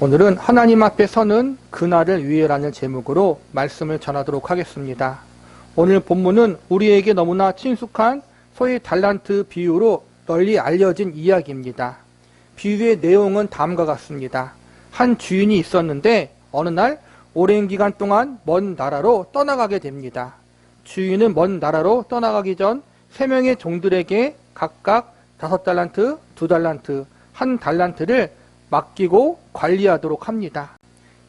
오늘은 하나님 앞에 서는 그날을 위해라는 제목으로 말씀을 전하도록 하겠습니다. 오늘 본문은 우리에게 너무나 친숙한 소위 달란트 비유로 널리 알려진 이야기입니다. 비유의 내용은 다음과 같습니다. 한 주인이 있었는데 어느 날 오랜 기간 동안 먼 나라로 떠나가게 됩니다. 주인은 먼 나라로 떠나가기 전 3명의 종들에게 각각 5달란트, 2달란트, 1달란트를 맡기고 관리하도록 합니다.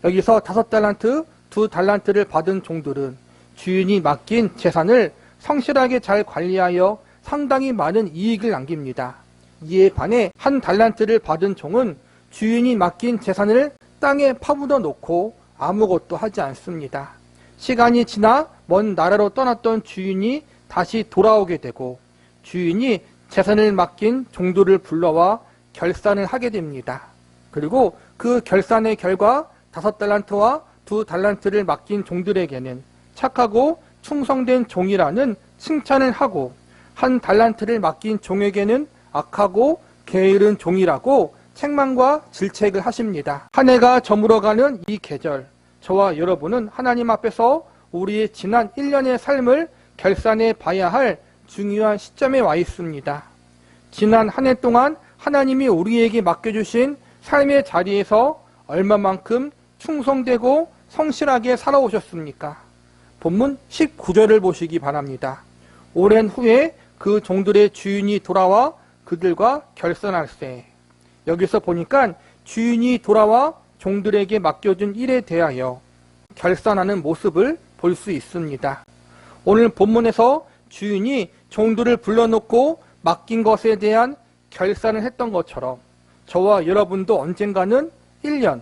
여기서 5달란트, 2달란트를 받은 종들은 주인이 맡긴 재산을 성실하게 잘 관리하여 상당히 많은 이익을 남깁니다. 이에 반해 1달란트를 받은 종은 주인이 맡긴 재산을 땅에 파묻어 놓고 아무것도 하지 않습니다. 시간이 지나 먼 나라로 떠났던 주인이 다시 돌아오게 되고 주인이 재산을 맡긴 종들을 불러와 결산을 하게 됩니다. 그리고 그 결산의 결과 5달란트와 2달란트를 맡긴 종들에게는 착하고 충성된 종이라는 칭찬을 하고 1달란트를 맡긴 종에게는 악하고 게으른 종이라고 책망과 질책을 하십니다. 한 해가 저물어가는 이 계절, 저와 여러분은 하나님 앞에서 우리의 지난 1년의 삶을 결산해 봐야 할 중요한 시점에 와 있습니다. 지난 한 해 동안 하나님이 우리에게 맡겨주신 삶의 자리에서 얼마만큼 충성되고 성실하게 살아오셨습니까? 본문 19절을 보시기 바랍니다. 오랜 후에 그 종들의 주인이 돌아와 그들과 결산할세. 여기서 보니까 주인이 돌아와 종들에게 맡겨준 일에 대하여 결산하는 모습을 볼 수 있습니다. 오늘 본문에서 주인이 종들을 불러놓고 맡긴 것에 대한 결산을 했던 것처럼 저와 여러분도 언젠가는 1년,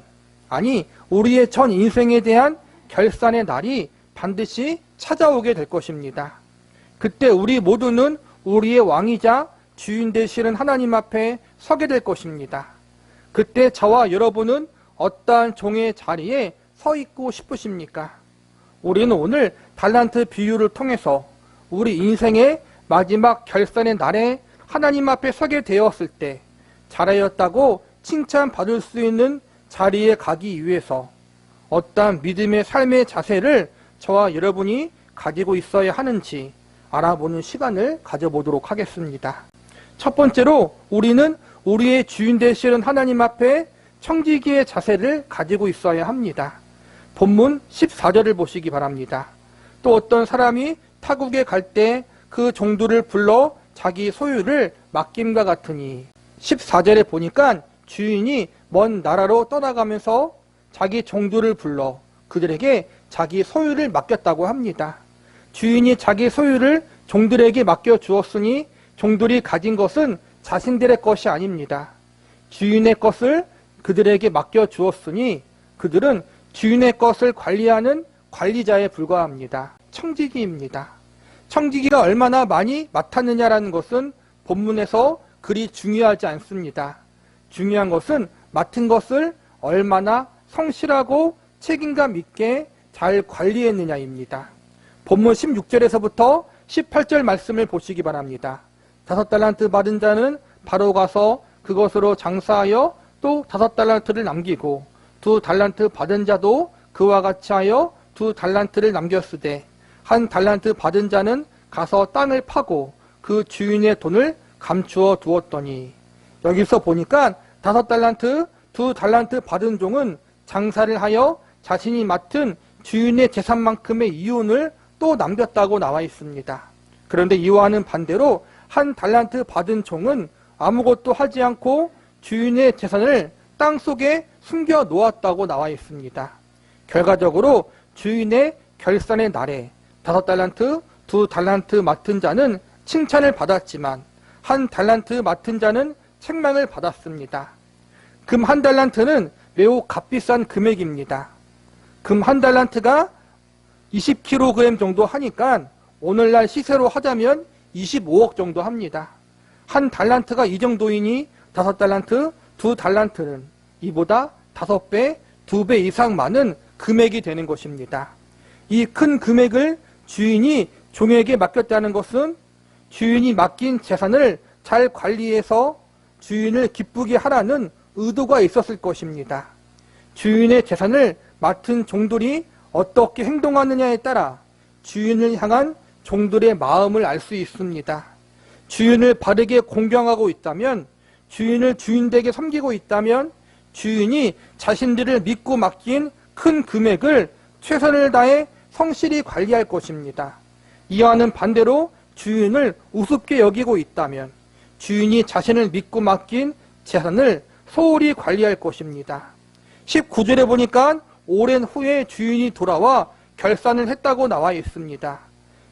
아니 우리의 전 인생에 대한 결산의 날이 반드시 찾아오게 될 것입니다. 그때 우리 모두는 우리의 왕이자 주인 되시는 하나님 앞에 서게 될 것입니다. 그때 저와 여러분은 어떠한 종의 자리에 서 있고 싶으십니까? 우리는 오늘 달란트 비유를 통해서 우리 인생의 마지막 결산의 날에 하나님 앞에 서게 되었을 때 잘하였다고 칭찬받을 수 있는 자리에 가기 위해서 어떠한 믿음의 삶의 자세를 저와 여러분이 가지고 있어야 하는지 알아보는 시간을 가져보도록 하겠습니다. 첫 번째로 우리는 우리의 주인 되시는 하나님 앞에 청지기의 자세를 가지고 있어야 합니다. 본문 14절을 보시기 바랍니다. 또 어떤 사람이 타국에 갈 때 그 종들을 불러 자기 소유를 맡김과 같으니 14절에 보니까 주인이 먼 나라로 떠나가면서 자기 종들을 불러 그들에게 자기 소유를 맡겼다고 합니다. 주인이 자기 소유를 종들에게 맡겨 주었으니 종들이 가진 것은 자신들의 것이 아닙니다. 주인의 것을 그들에게 맡겨 주었으니 그들은 주인의 것을 관리하는 관리자에 불과합니다. 청지기입니다. 청지기가 얼마나 많이 맡았느냐라는 것은 본문에서 그리 중요하지 않습니다. 중요한 것은 맡은 것을 얼마나 성실하고 책임감 있게 잘 관리했느냐입니다. 본문 16절에서부터 18절 말씀을 보시기 바랍니다. 5달란트 받은 자는 바로 가서 그것으로 장사하여 또 5달란트를 남기고 2달란트 받은 자도 그와 같이 하여 2달란트를 남겼으되 1달란트 받은 자는 가서 땅을 파고 그 주인의 돈을 감추어 두었더니 여기서 보니까 5달란트, 2달란트 받은 종은 장사를 하여 자신이 맡은 주인의 재산만큼의 이윤을 또 남겼다고 나와 있습니다. 그런데 이와는 반대로 1달란트 받은 종은 아무것도 하지 않고 주인의 재산을 땅속에 숨겨 놓았다고 나와 있습니다. 결과적으로 주인의 결산의 날에 5달란트, 2달란트 맡은 자는 칭찬을 받았지만 1달란트 맡은 자는 책망을 받았습니다. 금 1달란트는 매우 값비싼 금액입니다. 금 1달란트가 20kg 정도 하니까 오늘날 시세로 하자면 25억 정도 합니다. 1달란트가 이 정도이니 5달란트, 2달란트는 이보다 5배, 2배 이상 많은 금액이 되는 것입니다. 이 큰 금액을 주인이 종에게 맡겼다는 것은 주인이 맡긴 재산을 잘 관리해서 주인을 기쁘게 하라는 의도가 있었을 것입니다. 주인의 재산을 맡은 종들이 어떻게 행동하느냐에 따라 주인을 향한 종들의 마음을 알 수 있습니다. 주인을 바르게 공경하고 있다면, 주인을 주인되게 섬기고 있다면 주인이 자신들을 믿고 맡긴 큰 금액을 최선을 다해 성실히 관리할 것입니다. 이와는 반대로 주인을 우습게 여기고 있다면 주인이 자신을 믿고 맡긴 재산을 소홀히 관리할 것입니다. 19절에 보니까 오랜 후에 주인이 돌아와 결산을 했다고 나와 있습니다.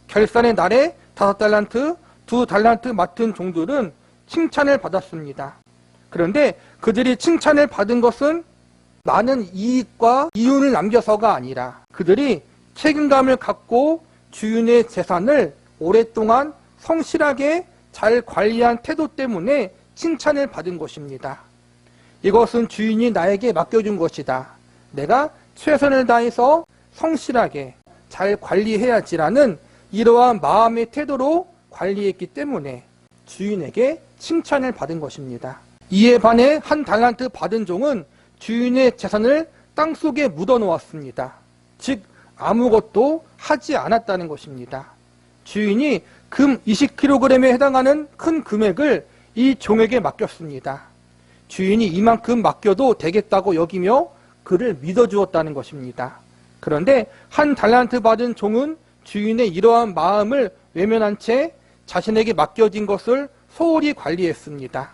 결산의 날에 5달란트, 2달란트 맡은 종들은 칭찬을 받았습니다. 그런데 그들이 칭찬을 받은 것은 많은 이익과 이윤을 남겨서가 아니라 그들이 책임감을 갖고 주인의 재산을 오랫동안 성실하게 잘 관리한 태도 때문에 칭찬을 받은 것입니다. 이것은 주인이 나에게 맡겨준 것이다. 내가 최선을 다해서 성실하게 잘 관리해야지라는 이러한 마음의 태도로 관리했기 때문에 주인에게 칭찬을 받은 것입니다. 이에 반해 1달란트 받은 종은 주인의 재산을 땅속에 묻어 놓았습니다. 즉 아무것도 하지 않았다는 것입니다. 주인이 금 20kg에 해당하는 큰 금액을 이 종에게 맡겼습니다. 주인이 이만큼 맡겨도 되겠다고 여기며 그를 믿어주었다는 것입니다. 그런데 1달란트 받은 종은 주인의 이러한 마음을 외면한 채 자신에게 맡겨진 것을 소홀히 관리했습니다.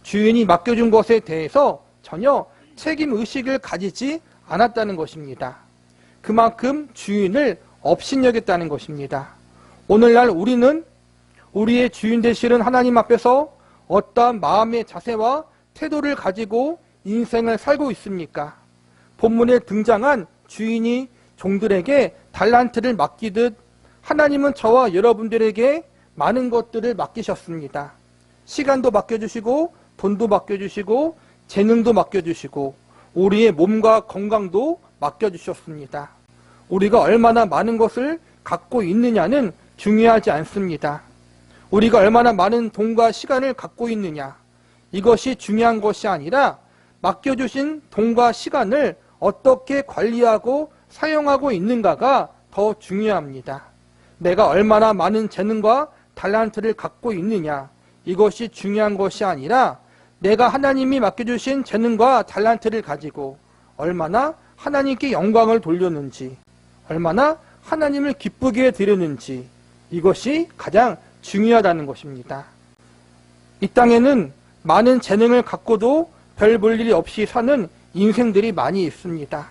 주인이 맡겨준 것에 대해서 전혀 책임의식을 가지지 않았다는 것입니다. 그만큼 주인을 업신여겼다는 것입니다. 오늘날 우리는 우리의 주인 되시는 하나님 앞에서 어떠한 마음의 자세와 태도를 가지고 인생을 살고 있습니까? 본문에 등장한 주인이 종들에게 달란트를 맡기듯 하나님은 저와 여러분들에게 많은 것들을 맡기셨습니다. 시간도 맡겨주시고 돈도 맡겨주시고 재능도 맡겨주시고 우리의 몸과 건강도 맡겨주셨습니다. 우리가 얼마나 많은 것을 갖고 있느냐는 중요하지 않습니다. 우리가 얼마나 많은 돈과 시간을 갖고 있느냐, 이것이 중요한 것이 아니라 맡겨주신 돈과 시간을 어떻게 관리하고 사용하고 있는가가 더 중요합니다. 내가 얼마나 많은 재능과 달란트를 갖고 있느냐, 이것이 중요한 것이 아니라 내가 하나님이 맡겨주신 재능과 달란트를 가지고 얼마나 하나님께 영광을 돌렸는지, 얼마나 하나님을 기쁘게 드렸는지, 이것이 가장 중요하다는 것입니다. 이 땅에는 많은 재능을 갖고도 별 볼 일이 없이 사는 인생들이 많이 있습니다.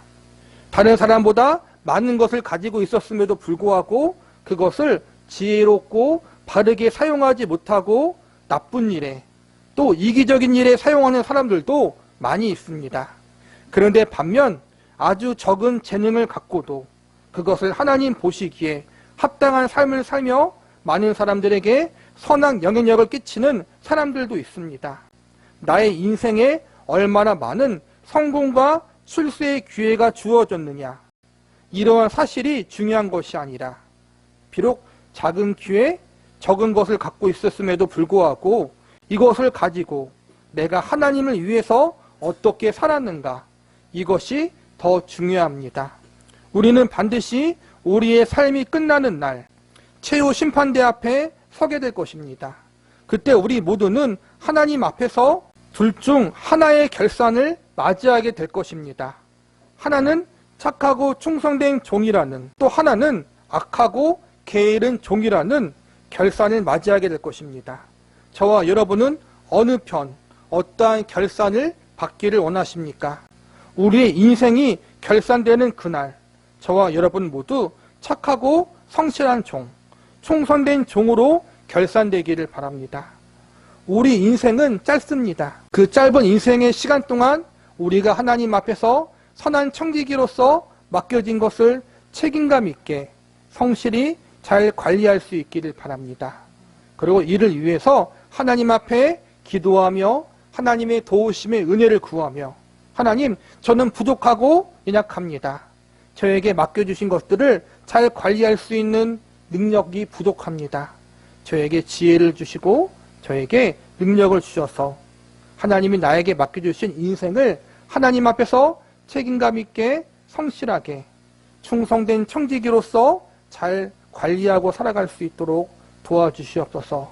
다른 사람보다 많은 것을 가지고 있었음에도 불구하고 그것을 지혜롭고 바르게 사용하지 못하고 나쁜 일에, 또 이기적인 일에 사용하는 사람들도 많이 있습니다. 그런데 반면 아주 적은 재능을 갖고도 그것을 하나님 보시기에 합당한 삶을 살며 많은 사람들에게 선한 영향력을 끼치는 사람들도 있습니다. 나의 인생에 얼마나 많은 성공과 출세의 기회가 주어졌느냐, 이러한 사실이 중요한 것이 아니라 비록 작은 기회, 적은 것을 갖고 있었음에도 불구하고 이것을 가지고 내가 하나님을 위해서 어떻게 살았는가, 이것이 더 중요합니다. 우리는 반드시 우리의 삶이 끝나는 날 최후 심판대 앞에 서게 될 것입니다. 그때 우리 모두는 하나님 앞에서 둘 중 하나의 결산을 맞이하게 될 것입니다. 하나는 착하고 충성된 종이라는, 또 하나는 악하고 게으른 종이라는 결산을 맞이하게 될 것입니다. 저와 여러분은 어느 편, 어떠한 결산을 받기를 원하십니까? 우리의 인생이 결산되는 그날, 저와 여러분 모두 착하고 성실한 종, 충성된 종으로 결산되기를 바랍니다. 우리 인생은 짧습니다. 그 짧은 인생의 시간 동안 우리가 하나님 앞에서 선한 청지기로서 맡겨진 것을 책임감 있게 성실히 잘 관리할 수 있기를 바랍니다. 그리고 이를 위해서 하나님 앞에 기도하며 하나님의 도우심의 은혜를 구하며, 하나님, 저는 부족하고 연약합니다. 저에게 맡겨주신 것들을 잘 관리할 수 있는 능력이 부족합니다. 저에게 지혜를 주시고 저에게 능력을 주셔서 하나님이 나에게 맡겨주신 인생을 하나님 앞에서 책임감 있게 성실하게 충성된 청지기로서 잘 관리하고 살아갈 수 있도록 도와주시옵소서.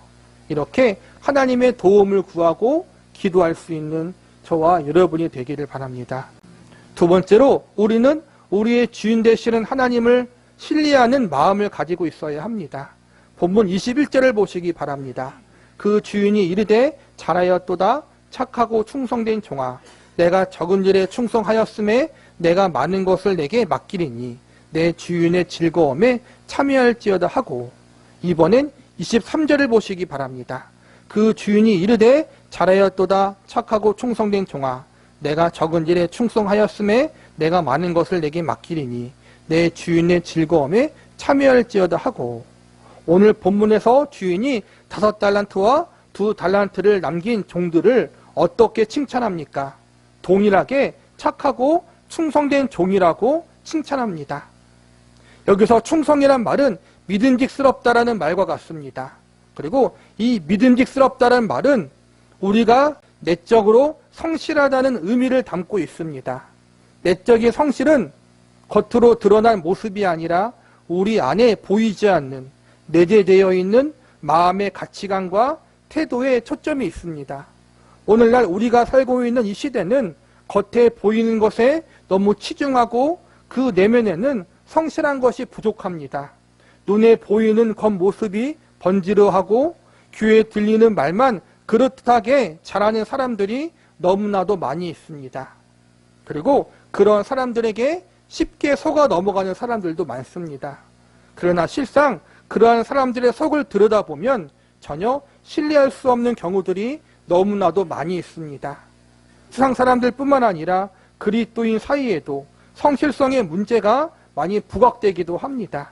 이렇게 하나님의 도움을 구하고 기도할 수 있는 저와 여러분이 되기를 바랍니다. 두 번째로 우리는 우리의 주인 되시는 하나님을 신뢰하는 마음을 가지고 있어야 합니다. 본문 21절을 보시기 바랍니다. 그 주인이 이르되 잘하였도다 착하고 충성된 종아 내가 적은 일에 충성하였음에 내가 많은 것을 내게 맡기리니 내 주인의 즐거움에 참여할지어다 하고, 이번엔 23절을 보시기 바랍니다. 그 주인이 이르되 잘하였도다 착하고 충성된 종아 내가 적은 일에 충성하였음에 내가 많은 것을 내게 맡기리니 내 주인의 즐거움에 참여할지어다 하고, 오늘 본문에서 주인이 5달란트와 2달란트를 남긴 종들을 어떻게 칭찬합니까? 동일하게 착하고 충성된 종이라고 칭찬합니다. 여기서 충성이란 말은 믿음직스럽다라는 말과 같습니다. 그리고 이 믿음직스럽다라는 말은 우리가 내적으로 성실하다는 의미를 담고 있습니다. 내적인 성실은 겉으로 드러난 모습이 아니라 우리 안에 보이지 않는 내재되어 있는 마음의 가치관과 태도에 초점이 있습니다. 오늘날 우리가 살고 있는 이 시대는 겉에 보이는 것에 너무 치중하고 그 내면에는 성실한 것이 부족합니다. 눈에 보이는 겉모습이 번지르하고 귀에 들리는 말만 그릇하게 잘하는 사람들이 너무나도 많이 있습니다. 그리고 그런 사람들에게 쉽게 속아 넘어가는 사람들도 많습니다. 그러나 실상 그러한 사람들의 속을 들여다보면 전혀 신뢰할 수 없는 경우들이 너무나도 많이 있습니다. 세상 사람들뿐만 아니라 그리스도인 사이에도 성실성의 문제가 많이 부각되기도 합니다.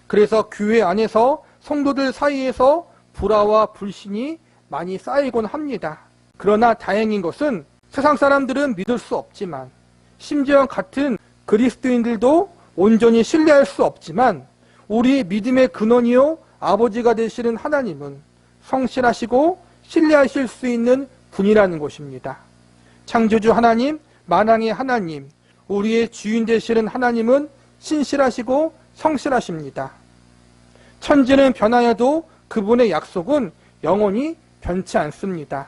그래서 교회 안에서 성도들 사이에서 불화와 불신이 많이 쌓이곤 합니다. 그러나 다행인 것은 세상 사람들은 믿을 수 없지만, 심지어 같은 그리스도인들도 온전히 신뢰할 수 없지만, 우리 믿음의 근원이요 아버지가 되시는 하나님은 성실하시고 신뢰하실 수 있는 분이라는 것입니다. 창조주 하나님, 만왕의 하나님, 우리의 주인 되시는 하나님은 신실하시고 성실하십니다. 천지는 변하여도 그분의 약속은 영원히 변치 않습니다.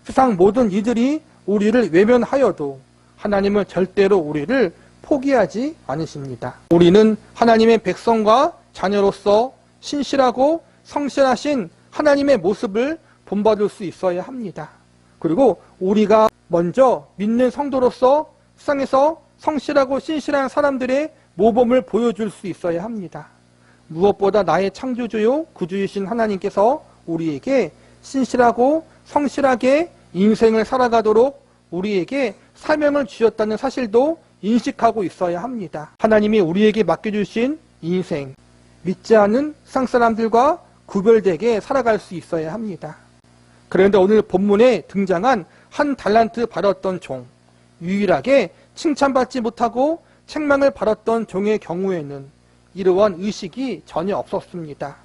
세상 모든 이들이 우리를 외면하여도 하나님은 절대로 우리를 포기하지 않으십니다. 우리는 하나님의 백성과 자녀로서 신실하고 성실하신 하나님의 모습을 본받을 수 있어야 합니다. 그리고 우리가 먼저 믿는 성도로서 세상에서 성실하고 신실한 사람들의 모범을 보여줄 수 있어야 합니다. 무엇보다 나의 창조주요 구주이신 하나님께서 우리에게 신실하고 성실하게 인생을 살아가도록 우리에게 사명을 주셨다는 사실도 인식하고 있어야 합니다. 하나님이 우리에게 맡겨주신 인생, 믿지 않는 세상 사람들과 구별되게 살아갈 수 있어야 합니다. 그런데 오늘 본문에 등장한 1달란트 받았던 종, 유일하게 칭찬받지 못하고 책망을 받았던 종의 경우에는 이러한 의식이 전혀 없었습니다.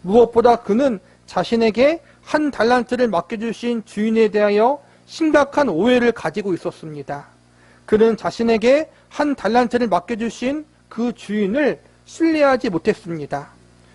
무엇보다 그는 자신에게 1달란트를 맡겨주신 주인에 대하여 심각한 오해를 가지고 있었습니다. 그는 자신에게 1달란트를 맡겨주신 그 주인을 신뢰하지 못했습니다.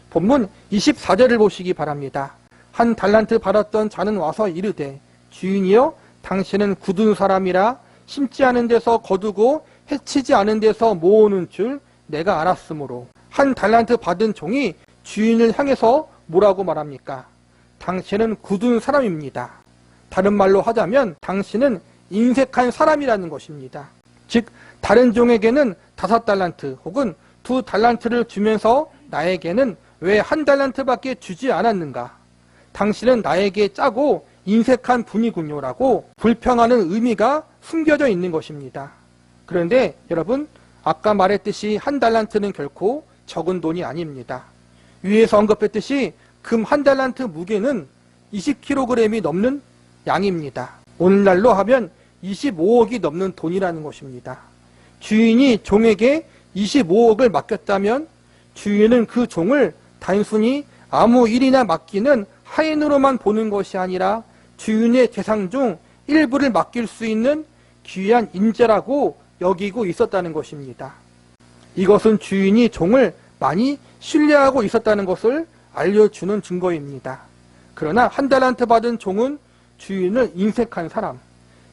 본문 24절을 보시기 바랍니다. 1달란트 받았던 자는 와서 이르되 주인이여 당신은 굳은 사람이라 심지 않은 데서 거두고 해치지 않은 데서 모으는 줄 내가 알았으므로. 1달란트 받은 종이 주인을 향해서 뭐라고 말합니까? 당신은 굳은 사람입니다. 다른 말로 하자면 당신은 인색한 사람이라는 것입니다. 즉 다른 종에게는 5달란트 혹은 2달란트를 주면서 나에게는 왜 1달란트밖에 주지 않았는가? 당신은 나에게 짜고 인색한 분이군요라고 불평하는 의미가 숨겨져 있는 것입니다. 그런데 여러분, 아까 말했듯이 1달란트는 결코 적은 돈이 아닙니다. 위에서 언급했듯이 금 1달란트 무게는 20kg이 넘는 양입니다. 오늘날로 하면 25억이 넘는 돈이라는 것입니다. 주인이 종에게 25억을 맡겼다면 주인은 그 종을 단순히 아무 일이나 맡기는 하인으로만 보는 것이 아니라 주인의 재산 중 일부를 맡길 수 있는 귀한 인재라고 여기고 있었다는 것입니다. 이것은 주인이 종을 많이 신뢰하고 있었다는 것을 알려주는 증거입니다. 그러나 한 달란트 받은 종은 주인을 인색한 사람,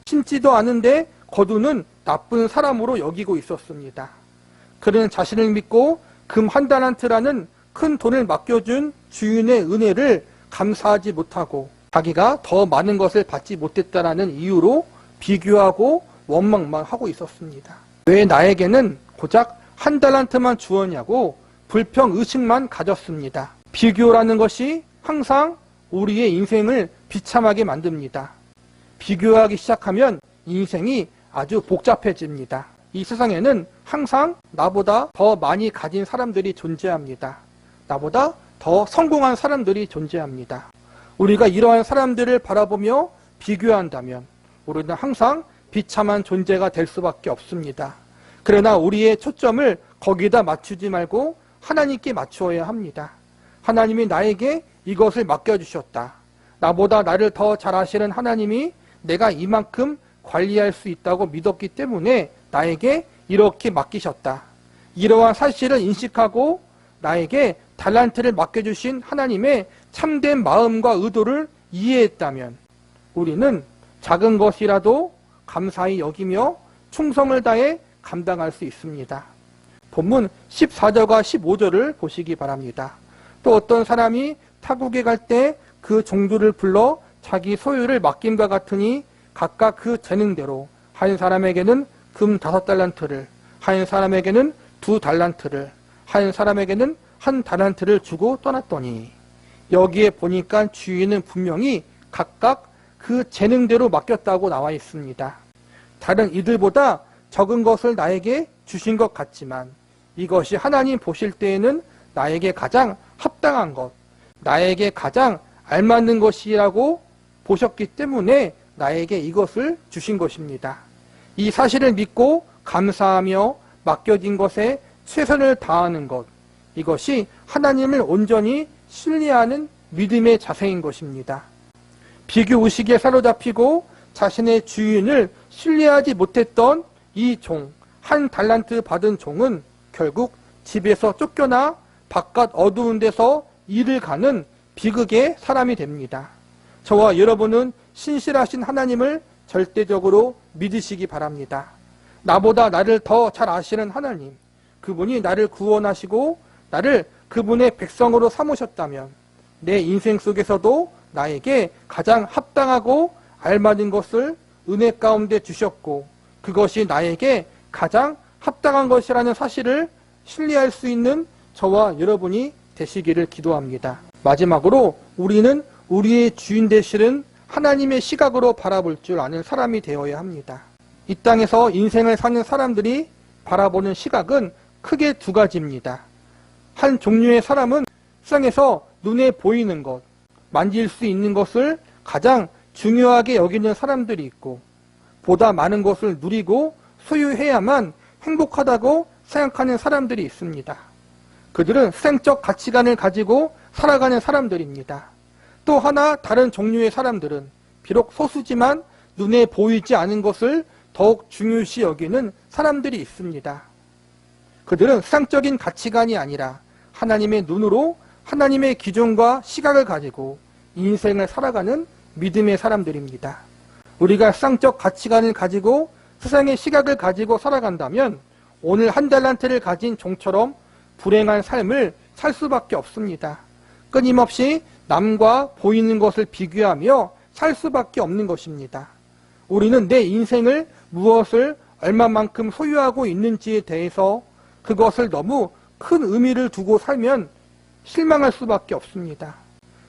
심지도 않은데 거두는 나쁜 사람으로 여기고 있었습니다. 그는 자신을 믿고 금 한 달란트라는 큰 돈을 맡겨준 주인의 은혜를 감사하지 못하고 자기가 더 많은 것을 받지 못했다라는 이유로 비교하고 원망만 하고 있었습니다. 왜 나에게는 고작 한 달란트만 주었냐고 불평의식만 가졌습니다. 비교라는 것이 항상 우리의 인생을 비참하게 만듭니다. 비교하기 시작하면 인생이 아주 복잡해집니다. 이 세상에는 항상 나보다 더 많이 가진 사람들이 존재합니다. 나보다 더 성공한 사람들이 존재합니다. 우리가 이러한 사람들을 바라보며 비교한다면 우리는 항상 비참한 존재가 될 수밖에 없습니다. 그러나 우리의 초점을 거기다 맞추지 말고 하나님께 맞추어야 합니다. 하나님이 나에게 이것을 맡겨주셨다. 나보다 나를 더 잘 아시는 하나님이 내가 이만큼 관리할 수 있다고 믿었기 때문에 나에게 이렇게 맡기셨다. 이러한 사실을 인식하고 나에게 달란트를 맡겨주신 하나님의 참된 마음과 의도를 이해했다면 우리는 작은 것이라도 감사히 여기며 충성을 다해 감당할 수 있습니다. 본문 14절과 15절을 보시기 바랍니다. 또 어떤 사람이 타국에 갈 때 그 종들을 불러 자기 소유를 맡김과 같으니 각각 그 재능대로 한 사람에게는 금 5달란트를, 한 사람에게는 2달란트를, 한 사람에게는 1달란트를 주고 떠났더니 여기에 보니까 주인은 분명히 각각 그 재능대로 맡겼다고 나와 있습니다. 다른 이들보다 적은 것을 나에게 주신 것 같지만 이것이 하나님 보실 때에는 나에게 가장 합당한 것, 나에게 가장 알맞는 것이라고 보셨기 때문에 나에게 이것을 주신 것입니다. 이 사실을 믿고 감사하며 맡겨진 것에 최선을 다하는 것, 이것이 하나님을 온전히 신뢰하는 믿음의 자세인 것입니다. 비교의식에 사로잡히고 자신의 주인을 신뢰하지 못했던 이 종, 1달란트 받은 종은 결국 집에서 쫓겨나 바깥 어두운 데서 일을 가는 비극의 사람이 됩니다. 저와 여러분은 신실하신 하나님을 절대적으로 믿으시기 바랍니다. 나보다 나를 더 잘 아시는 하나님, 그분이 나를 구원하시고 나를 그분의 백성으로 삼으셨다면 내 인생 속에서도 나에게 가장 합당하고 알맞은 것을 은혜 가운데 주셨고 그것이 나에게 가장 합당한 것이라는 사실을 신뢰할 수 있는 저와 여러분이 되시기를 기도합니다. 마지막으로 우리는 우리의 주인 되시는 하나님의 시각으로 바라볼 줄 아는 사람이 되어야 합니다. 이 땅에서 인생을 사는 사람들이 바라보는 시각은 크게 2가지입니다. 한 종류의 사람은 세상에서 눈에 보이는 것, 만질 수 있는 것을 가장 중요하게 여기는 사람들이 있고 보다 많은 것을 누리고 소유해야만 행복하다고 생각하는 사람들이 있습니다. 그들은 생적 가치관을 가지고 살아가는 사람들입니다. 또 하나 다른 종류의 사람들은 비록 소수지만 눈에 보이지 않은 것을 더욱 중요시 여기는 사람들이 있습니다. 그들은 세상적인 가치관이 아니라 하나님의 눈으로 하나님의 기준과 시각을 가지고 인생을 살아가는 믿음의 사람들입니다. 우리가 세상적 가치관을 가지고 세상의 시각을 가지고 살아간다면 오늘 1달란트를 가진 종처럼 불행한 삶을 살 수밖에 없습니다. 끊임없이 남과 보이는 것을 비교하며 살 수밖에 없는 것입니다. 우리는 내 인생을 무엇을 얼마만큼 소유하고 있는지에 대해서 그것을 너무 큰 의미를 두고 살면 실망할 수밖에 없습니다.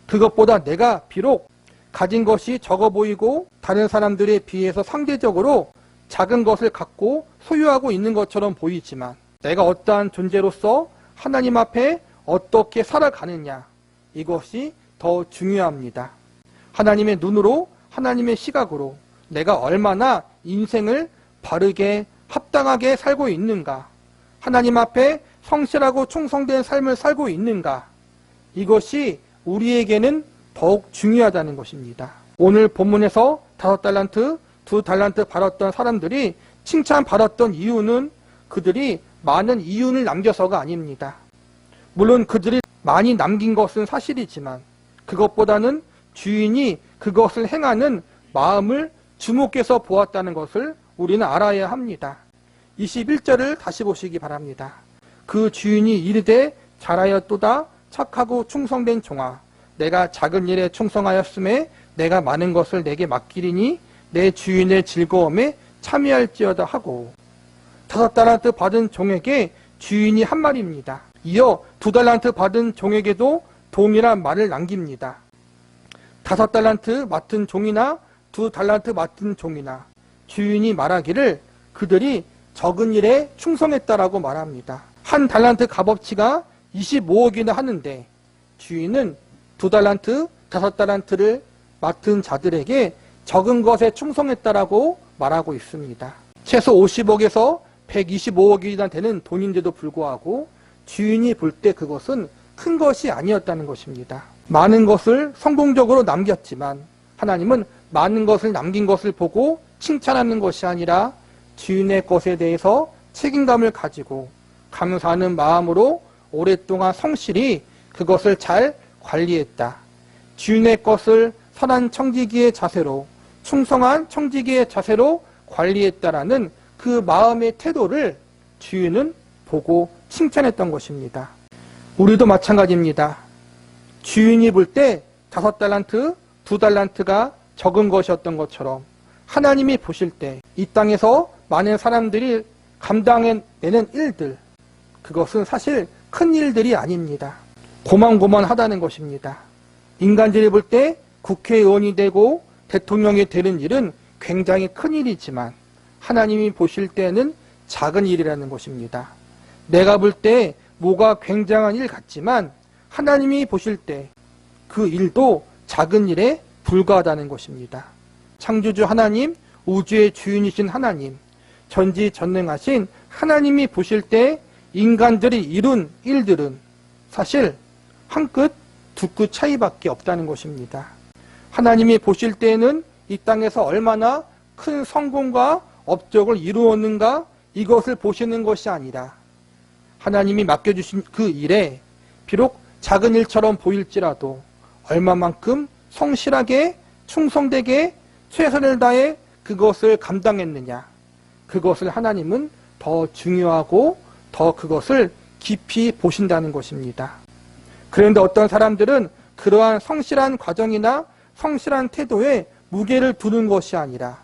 그것보다 내가 비록 가진 것이 적어 보이고 다른 사람들에 비해서 상대적으로 작은 것을 갖고 소유하고 있는 것처럼 보이지만 내가 어떠한 존재로서 하나님 앞에 어떻게 살아가느냐, 이것이 더 중요합니다. 하나님의 눈으로, 하나님의 시각으로 내가 얼마나 인생을 바르게 합당하게 살고 있는가, 하나님 앞에 성실하고 충성된 삶을 살고 있는가, 이것이 우리에게는 더욱 중요하다는 것입니다. 오늘 본문에서 5달란트, 2달란트 받았던 사람들이 칭찬받았던 이유는 그들이 많은 이윤을 남겨서가 아닙니다. 물론 그들이 많이 남긴 것은 사실이지만 그것보다는 주인이 그것을 행하는 마음을 주목해서 보았다는 것을 우리는 알아야 합니다. 21절을 다시 보시기 바랍니다. 그 주인이 이르되 잘하였도다 착하고 충성된 종아, 내가 작은 일에 충성하였음에 내가 많은 것을 내게 맡기리니 내 주인의 즐거움에 참여할지어다 하고, 5달란트 받은 종에게 주인이 한 말입니다. 이어 2달란트 받은 종에게도 동일한 말을 남깁니다. 5달란트 맡은 종이나 2달란트 맡은 종이나 주인이 말하기를 그들이 적은 일에 충성했다라고 말합니다. 한 달란트 값어치가 25억이나 하는데 주인은 2달란트, 5달란트를 맡은 자들에게 적은 것에 충성했다라고 말하고 있습니다. 최소 50억에서 125억이나 되는 돈인데도 불구하고 주인이 볼 때 그것은 큰 것이 아니었다는 것입니다. 많은 것을 성공적으로 남겼지만 하나님은 많은 것을 남긴 것을 보고 칭찬하는 것이 아니라 주인의 것에 대해서 책임감을 가지고 감사하는 마음으로 오랫동안 성실히 그것을 잘 관리했다. 주인의 것을 선한 청지기의 자세로, 충성한 청지기의 자세로 관리했다라는 그 마음의 태도를 주인은 보고 칭찬했던 것입니다. 우리도 마찬가지입니다. 주인이 볼 때 5달란트, 2달란트가 적은 것이었던 것처럼 하나님이 보실 때 이 땅에서 많은 사람들이 감당해내는 일들, 그것은 사실 큰 일들이 아닙니다. 고만고만하다는 것입니다. 인간들이 볼 때 국회의원이 되고 대통령이 되는 일은 굉장히 큰 일이지만 하나님이 보실 때는 작은 일이라는 것입니다. 내가 볼 때 뭐가 굉장한 일 같지만 하나님이 보실 때 그 일도 작은 일에 불과하다는 것입니다. 창조주 하나님, 우주의 주인이신 하나님, 전지전능하신 하나님이 보실 때 인간들이 이룬 일들은 사실 한 끗, 두 끗 차이밖에 없다는 것입니다. 하나님이 보실 때에는 이 땅에서 얼마나 큰 성공과 업적을 이루었는가, 이것을 보시는 것이 아니라 하나님이 맡겨주신 그 일에 비록 작은 일처럼 보일지라도 얼마만큼 성실하게 충성되게 최선을 다해 그것을 감당했느냐, 그것을 하나님은 더 중요하고 더 그것을 깊이 보신다는 것입니다. 그런데 어떤 사람들은 그러한 성실한 과정이나 성실한 태도에 무게를 두는 것이 아니라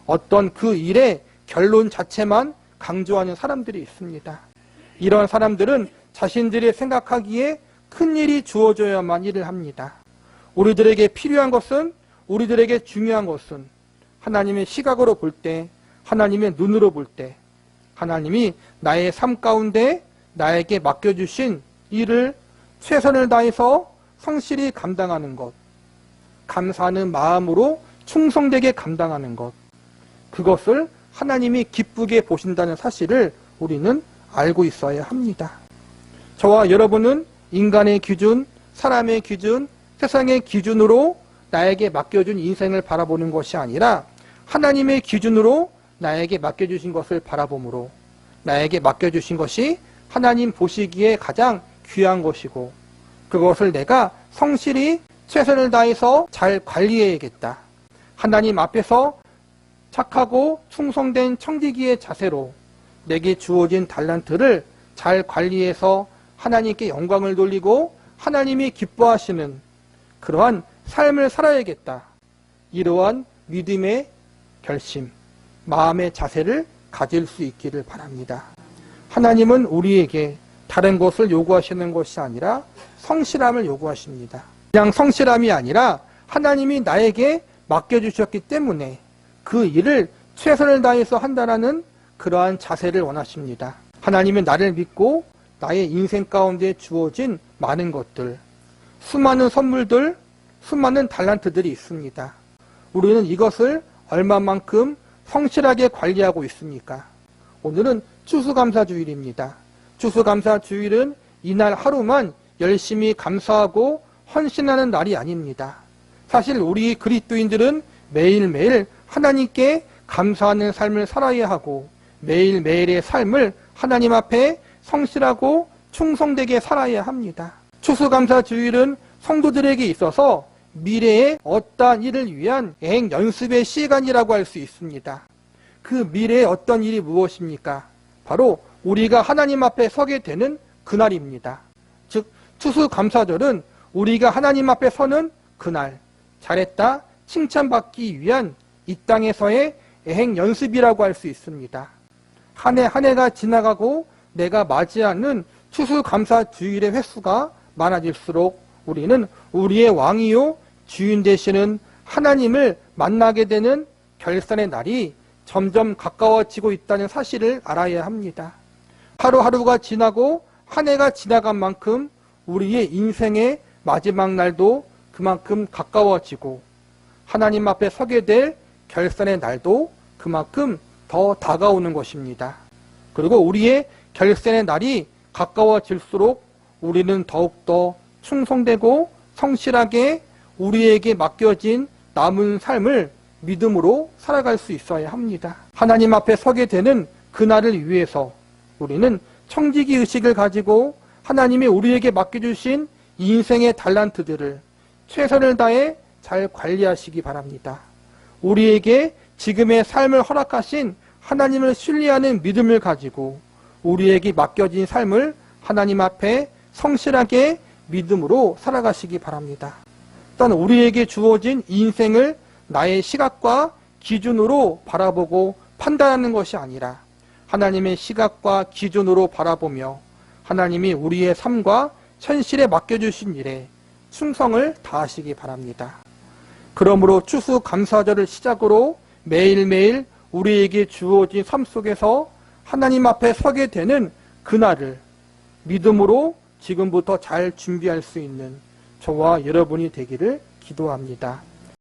어떤 그 일의 결론 자체만 강조하는 사람들이 있습니다. 이런 사람들은 자신들이 생각하기에 큰 일이 주어져야만 일을 합니다. 우리들에게 필요한 것은, 우리들에게 중요한 것은 하나님의 시각으로 볼 때, 하나님의 눈으로 볼 때 하나님이 나의 삶 가운데 나에게 맡겨주신 일을 최선을 다해서 성실히 감당하는 것, 감사하는 마음으로 충성되게 감당하는 것, 그것을 하나님이 기쁘게 보신다는 사실을 우리는 알고 있어야 합니다. 저와 여러분은 인간의 기준, 사람의 기준, 세상의 기준으로 나에게 맡겨준 인생을 바라보는 것이 아니라 하나님의 기준으로 나에게 맡겨주신 것을 바라보므로 나에게 맡겨주신 것이 하나님 보시기에 가장 귀한 것이고 그것을 내가 성실히 최선을 다해서 잘 관리해야겠다. 하나님 앞에서 착하고 충성된 청지기의 자세로 내게 주어진 달란트를 잘 관리해서 하나님께 영광을 돌리고 하나님이 기뻐하시는 그러한 삶을 살아야겠다. 이러한 믿음의 결심, 마음의 자세를 가질 수 있기를 바랍니다. 하나님은 우리에게 다른 것을 요구하시는 것이 아니라 성실함을 요구하십니다. 그냥 성실함이 아니라 하나님이 나에게 맡겨주셨기 때문에 그 일을 최선을 다해서 한다는 그러한 자세를 원하십니다. 하나님은 나를 믿고 나의 인생 가운데 주어진 많은 것들, 수많은 선물들, 수많은 달란트들이 있습니다. 우리는 이것을 얼마만큼 성실하게 관리하고 있습니까? 오늘은 추수감사주일입니다. 추수감사주일은 이날 하루만 열심히 감사하고 헌신하는 날이 아닙니다. 사실 우리 그리스도인들은 매일매일 하나님께 감사하는 삶을 살아야 하고 매일매일의 삶을 하나님 앞에 성실하고 충성되게 살아야 합니다. 추수감사주일은 성도들에게 있어서 미래의 어떠한 일을 위한 여행 연습의 시간이라고 할 수 있습니다. 그 미래의 어떤 일이 무엇입니까? 바로 우리가 하나님 앞에 서게 되는 그날입니다. 즉 추수감사절은 우리가 하나님 앞에 서는 그날, 잘했다 칭찬받기 위한 이 땅에서의 여행 연습이라고 할 수 있습니다. 한 해 한 해가 지나가고 내가 맞이하는 추수감사주일의 횟수가 많아질수록 우리는 우리의 왕이요 주인 되시는 하나님을 만나게 되는 결산의 날이 점점 가까워지고 있다는 사실을 알아야 합니다. 하루하루가 지나고 한 해가 지나간 만큼 우리의 인생의 마지막 날도 그만큼 가까워지고 하나님 앞에 서게 될 결산의 날도 그만큼 더 다가오는 것입니다. 그리고 우리의 결산의 날이 가까워질수록 우리는 더욱더 충성되고 성실하게 우리에게 맡겨진 남은 삶을 믿음으로 살아갈 수 있어야 합니다. 하나님 앞에 서게 되는 그날을 위해서 우리는 청지기 의식을 가지고 하나님이 우리에게 맡겨주신 인생의 달란트들을 최선을 다해 잘 관리하시기 바랍니다. 우리에게 지금의 삶을 허락하신 하나님을 신뢰하는 믿음을 가지고 우리에게 맡겨진 삶을 하나님 앞에 성실하게 믿음으로 살아가시기 바랍니다. 일단 우리에게 주어진 인생을 나의 시각과 기준으로 바라보고 판단하는 것이 아니라 하나님의 시각과 기준으로 바라보며 하나님이 우리의 삶과 현실에 맡겨주신 일에 충성을 다하시기 바랍니다. 그러므로 추수감사절을 시작으로 매일매일 우리에게 주어진 삶 속에서 하나님 앞에 서게 되는 그날을 믿음으로 지금부터 잘 준비할 수 있는 저와 여러분이 되기를 기도합니다.